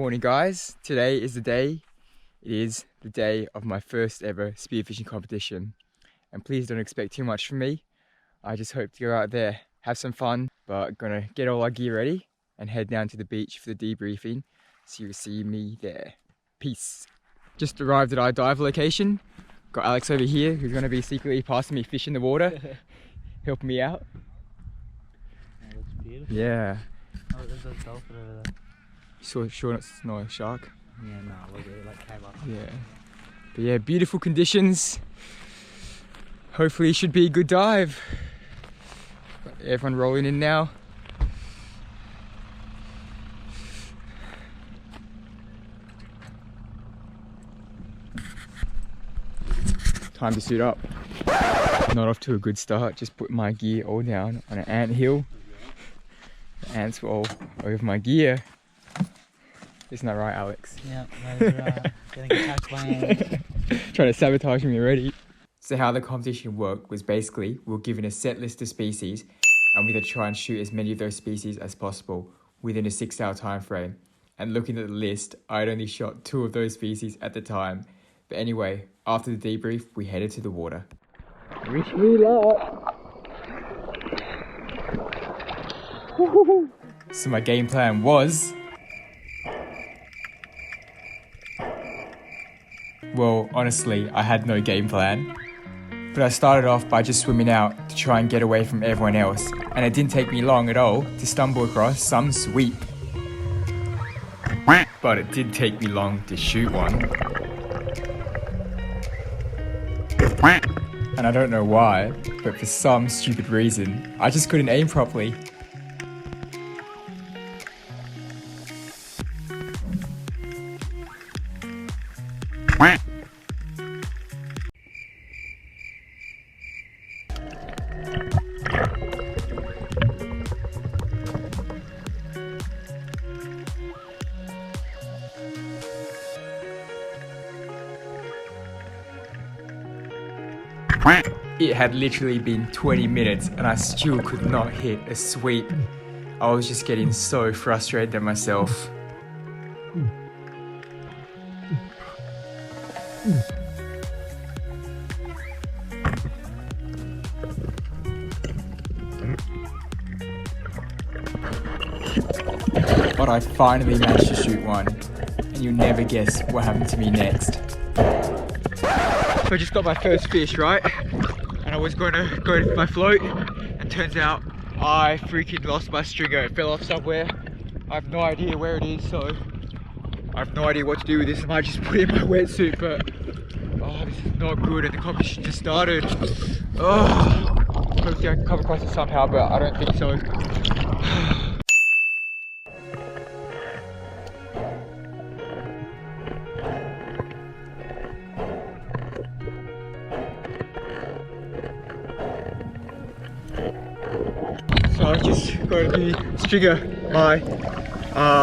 Morning guys, today is the day. It is the day of my first ever spearfishing competition. And please don't expect too much from me. I just hope to go out there, have some fun, but gonna get all our gear ready and head down to the beach for the debriefing. So you'll see me there. Peace. Just arrived at our dive location. Got Alex over here who's gonna be secretly passing me fish in the water, helping me out. That looks beautiful. Yeah. Oh, there's a dolphin over there. Sure it's not a shark. Yeah, no, look at it, like came up. Yeah. But yeah, beautiful conditions. Hopefully it should be a good dive. Everyone rolling in now. Time to suit up. Not off to a good start, just put my gear all down on an ant hill. The ants were all over my gear. Isn't that right, Alex? Yeah, that's right. Getting attacked by ants. Trying to sabotage me already. So how the competition worked was basically we were given a set list of species and we had to try and shoot as many of those species as possible within a 6-hour time frame. And looking at the list, I'd only shot 2 of those species at the time. But anyway, after the debrief, we headed to the water. Wish me luck! So my game plan was... Well, honestly, I had no game plan. But I started off by just swimming out to try and get away from everyone else. And it didn't take me long at all to stumble across some sweep. But it did take me long to shoot one. And I don't know why, but for some stupid reason, I just couldn't aim properly. It had literally been 20 minutes and I still could not hit a sweep. I was just getting so frustrated at myself. But I finally managed to shoot one, and you'll never guess what happened to me next. So I just got my first fish, right? And I was going to go to my float, and turns out I freaking lost my stringer. It fell off somewhere. I have no idea where it is, so I have no idea what to do with this. I might just put it in my wetsuit, but oh, this is not good, and the competition just started. Oh, hopefully I can come across it somehow, but I don't think so. So I've just got a new stringer, my,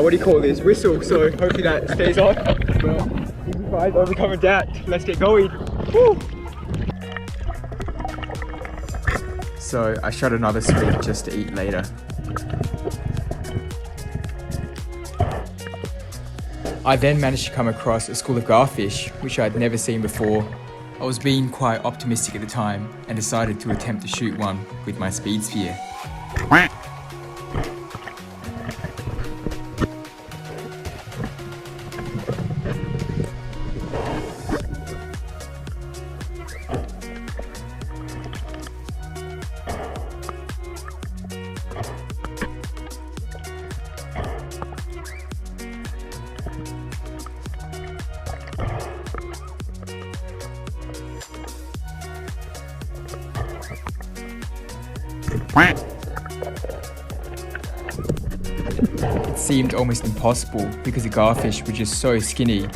what do you call this, whistle, so hopefully that stays on. But guys, overcoming that, let's get going. Woo! So I shot another sweep just to eat later. I then managed to come across a school of garfish, which I'd never seen before. I was being quite optimistic at the time and decided to attempt to shoot one with my speed sphere. It seemed almost impossible because the garfish were just so skinny.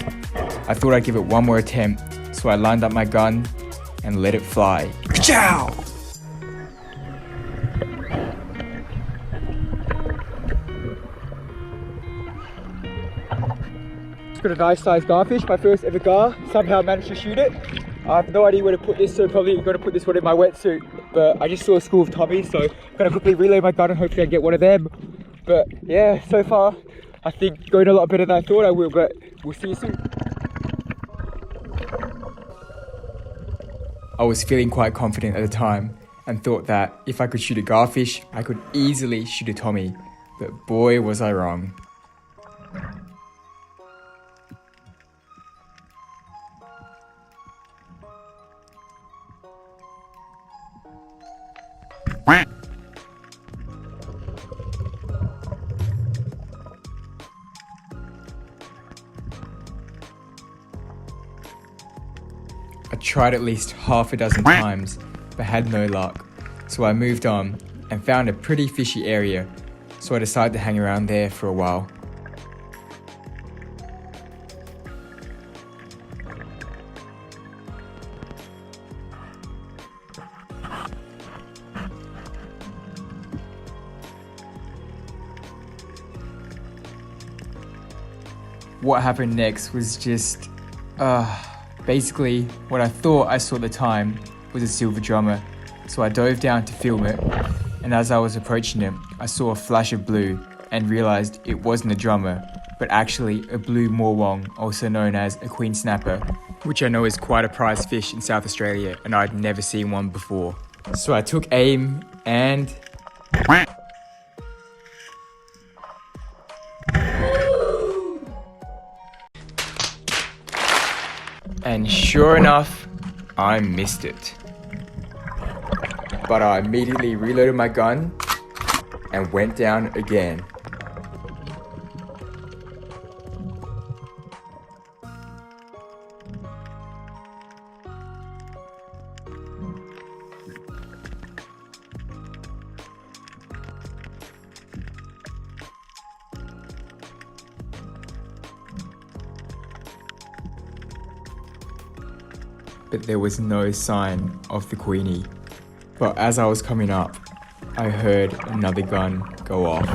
I thought I'd give it one more attempt, so I lined up my gun and let it fly. Ka-chow! Got a nice sized garfish, my first ever gar. Somehow managed to shoot it. I have no idea where to put this, so probably going to put this one in my wetsuit. But I just saw a school of tommies, so I'm going to quickly reload my gun and hopefully I get one of them. But yeah, so far I think going a lot better than I thought I will, but we'll see you soon. I was feeling quite confident at the time and thought that if I could shoot a garfish, I could easily shoot a tommy, but boy was I wrong. I tried at least half a dozen times, but had no luck. So I moved on and found a pretty fishy area, so I decided to hang around there for a while. What happened next was just, basically, what I thought I saw at the time was a silver drummer, so I dove down to film it, and as I was approaching it, I saw a flash of blue and realised it wasn't a drummer, but actually a blue MORWONG, also known as a queen snapper, which I know is quite a prized fish in South Australia, and I'd never seen one before. So I took aim and... And sure enough, I missed it. But I immediately reloaded my gun and went down again. But there was no sign of the queenie. But as I was coming up, I heard another gun go off.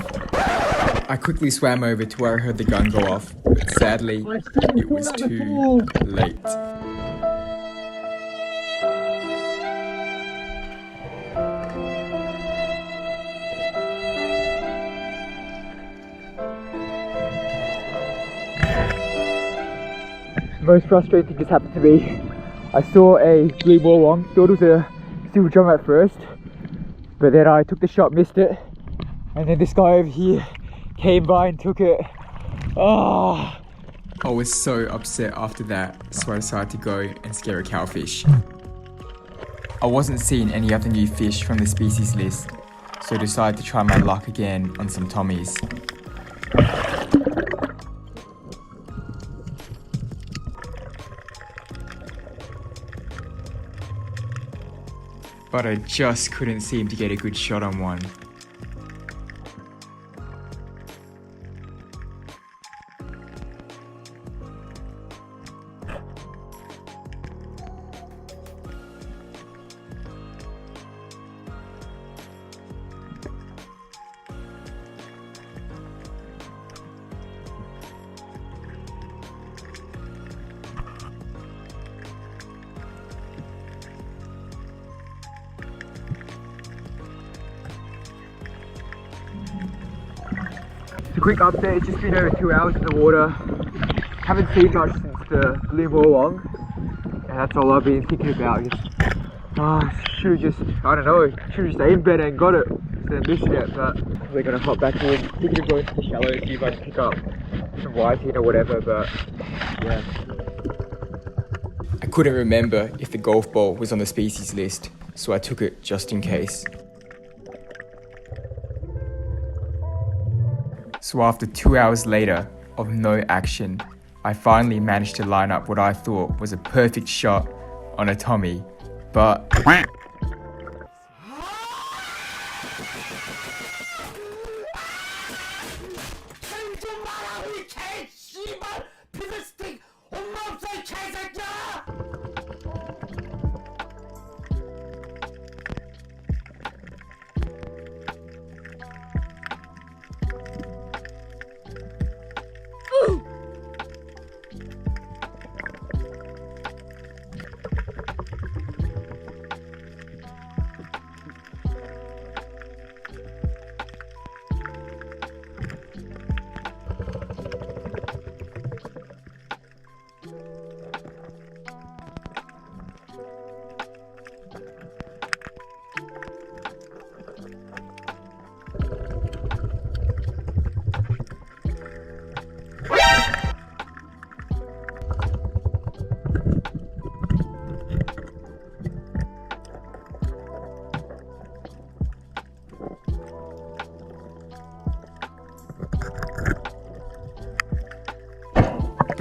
I quickly swam over to where I heard the gun go off, but sadly, it was too late. The most frustrating thing just happened to me. I saw a blue MORWONG, thought it was a silver drummer at first, but then I took the shot, missed it, and then this guy over here came by and took it. Oh. I was so upset after that, so I decided to go and scare a cowfish. I wasn't seeing any other new fish from the species list, so I decided to try my luck again on some tommies. But I just couldn't seem to get a good shot on one. A quick update, it's just been over 2 hours in the water. Haven't seen much since the blue MORWONG, and that's all I've been thinking about. Should've just, I don't know, should've just aimed better and got it instead of missing it, but we're gonna hop back in, thinking of going to the shallow, see if I can pick up some whiting or whatever, but yeah. I couldn't remember if the golf ball was on the species list, so I took it just in case. So after 2 hours later of no action, I finally managed to line up what I thought was a perfect shot on a tommy, but...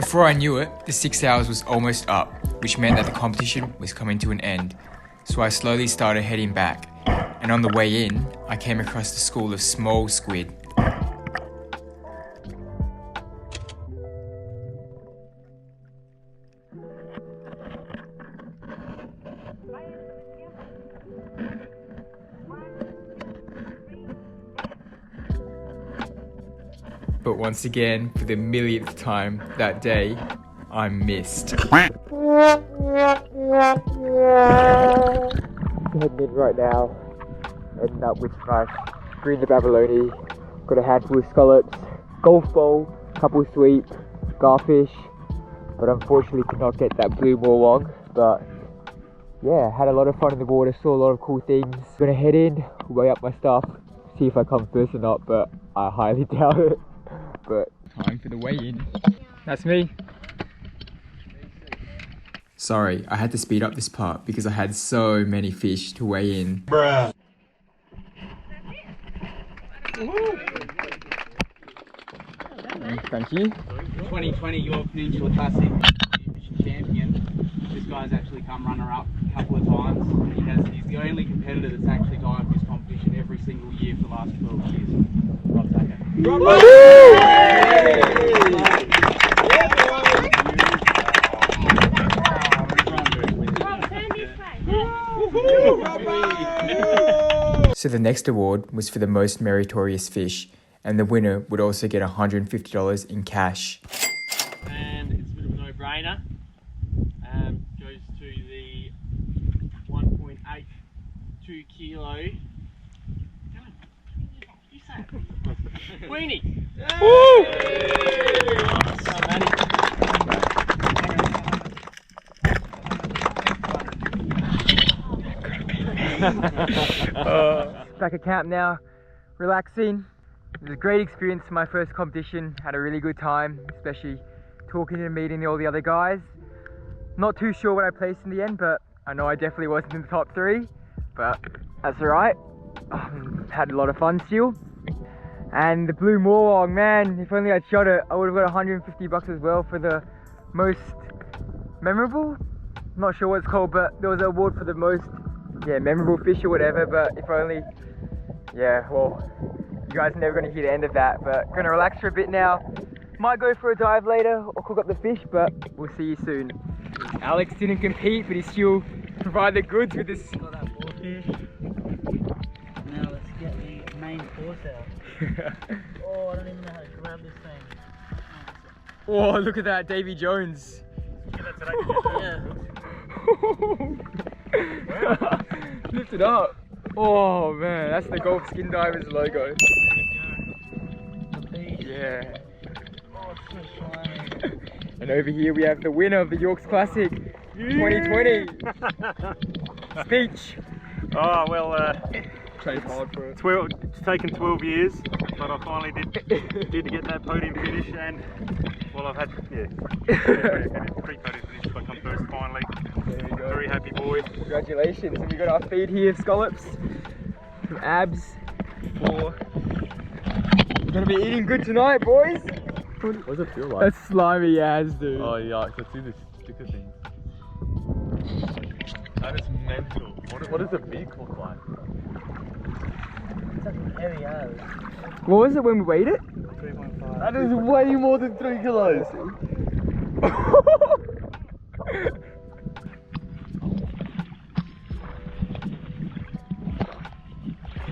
Before I knew it, the 6 hours was almost up, which meant that the competition was coming to an end. So I slowly started heading back, and on the way in, I came across the school of small squid. But once again, for the millionth time that day, I missed. Heading in right now, ending up with my GREENLIP abalone, got a handful of scallops, golf ball, couple sweep, garfish, but unfortunately could not get that blue MORWONG. But yeah, had a lot of fun in the water, saw a lot of cool things. Gonna head in, weigh up my stuff, see if I come first or not, but I highly doubt it. But time for the weigh-in. That's me. Sorry, I had to speed up this part because I had so many fish to weigh in. Bruh. Thank you. 2020 Yorke Peninsula Classic fishing champion. This guy's actually come runner-up a couple of times. He's the only competitor that's actually gone for this competition every single year for the last 12 years. ZACHA. So the next award was for the most meritorious fish, and the winner would also get $150 in cash. And it's a bit of a no-brainer. Goes to the 1.82 kilo. You say it. Weenie. Back at camp now, relaxing. It was a great experience for my first competition. Had a really good time, especially talking and meeting all the other guys. Not too sure what I placed in the end, but I know I definitely wasn't in the top 3, but that's alright. Had a lot of fun still. And the blue MORWONG, man, if only I'd shot it, I would have got $150 as well for the most memorable. Not sure what it's called, but there was an award for the most memorable fish or whatever. But if only, well, you guys are never going to hear the end of that. But gonna relax for a bit now. Might go for a dive later or cook up the fish, but we'll see you soon. Alex didn't compete, but he still provided the goods with this. Got that 4 fish. Now let's get the main course out. Oh, I don't even know how to grab this thing. Oh, look at that, Davy Jones. Yeah. Lift it up. Oh man, that's the Golf Skin Divers logo. Yeah. Oh, it's so shiny. And over here we have the winner of the Yorke's Classic 2020. Speech. Oh well, Trained hard for it. it's taken 12 years, but I finally did get that podium finish, and well, I've had pre-podium finish, but I come first finally. There we go. Very happy boy. Congratulations. And we got our feed here of scallops from Abs. We're gonna be eating good tonight, boys. What does it feel like? That's slimy as, dude. Oh yeah, let's do this sticker thing. That is mental. What does a beak look like? It's like heavy as. What was it when we weighed it? 3.5. That is way more than 3 kilos.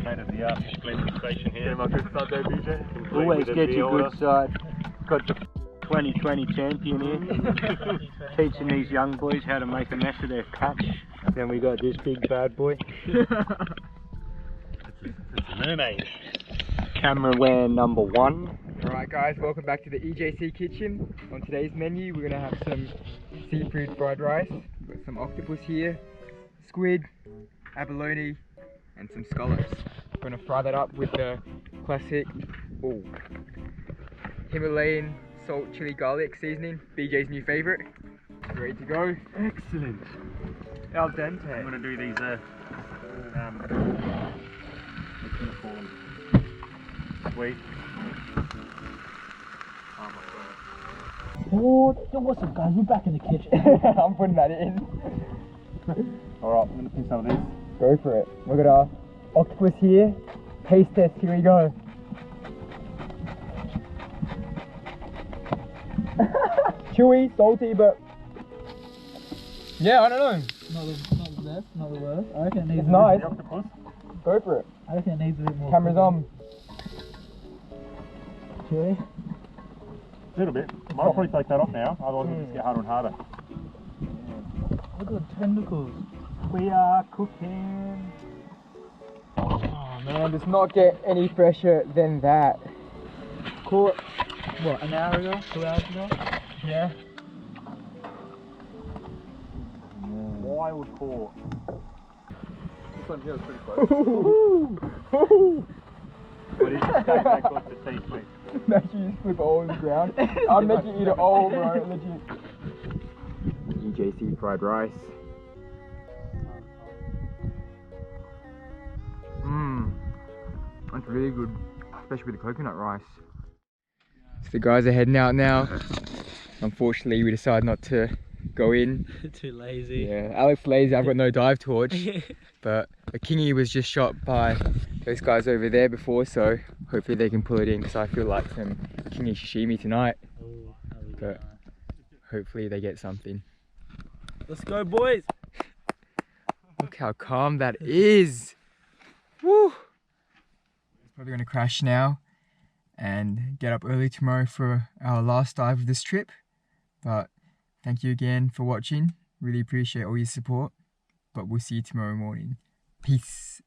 Made at the fish blending station here. Yeah, my good start there, BJ. Always get your good side. Got the 2020 champion here. Teaching these young boys how to make a mess of their catch. Then we got this big bad boy. It's a mermaid. Cameraman number 1. Alright guys, welcome back to the EJC kitchen. On today's menu we're going to have some seafood fried rice. We've got some octopus here, squid, abalone and some scallops. We're going to fry that up with the classic Himalayan salt chili garlic seasoning, BJ's new favourite. Ready to go? Excellent. Al dente. I'm going to do these what do you call them? Sweet. Oh my god. Oh, what's up, guys? We're back in the kitchen. I'm putting that in. Alright, I'm gonna pin some of this. Go for it. We've got our octopus here. Taste test, here we go. Chewy, salty, but yeah, I don't know. Not the best, not the worst. I reckon it needs It's nice. The octopus. Go for it. I reckon it needs a bit more. Camera's on. Chewy. A little bit. Might probably take that off now, otherwise it'll just get harder and harder. Look at the tentacles. We are cooking. Oh man, does not get any fresher than that. Caught, what, an hour ago? 2 hours ago? Yeah. Wild core. This one feels pretty close. What did you say that got the sea flip? Make sure you flip it all on the ground. I'll make you eat it all, bro, legit. EJC fried rice. Mmm. That's really good, especially with the coconut rice. So the guys are heading out now. Unfortunately, we decided not to go in. Too lazy. Yeah, Alex lazy, I've got no dive torch. But a kingy was just shot by those guys over there before, so hopefully they can pull it in because I feel like some kingy sashimi tonight. Ooh, But hopefully they get something. let's go, boys! Look how calm that is. Woo! It's probably going to crash now and get up early tomorrow for our last dive of this trip. But thank you again for watching. Really appreciate all your support. But we'll see you tomorrow morning. Peace.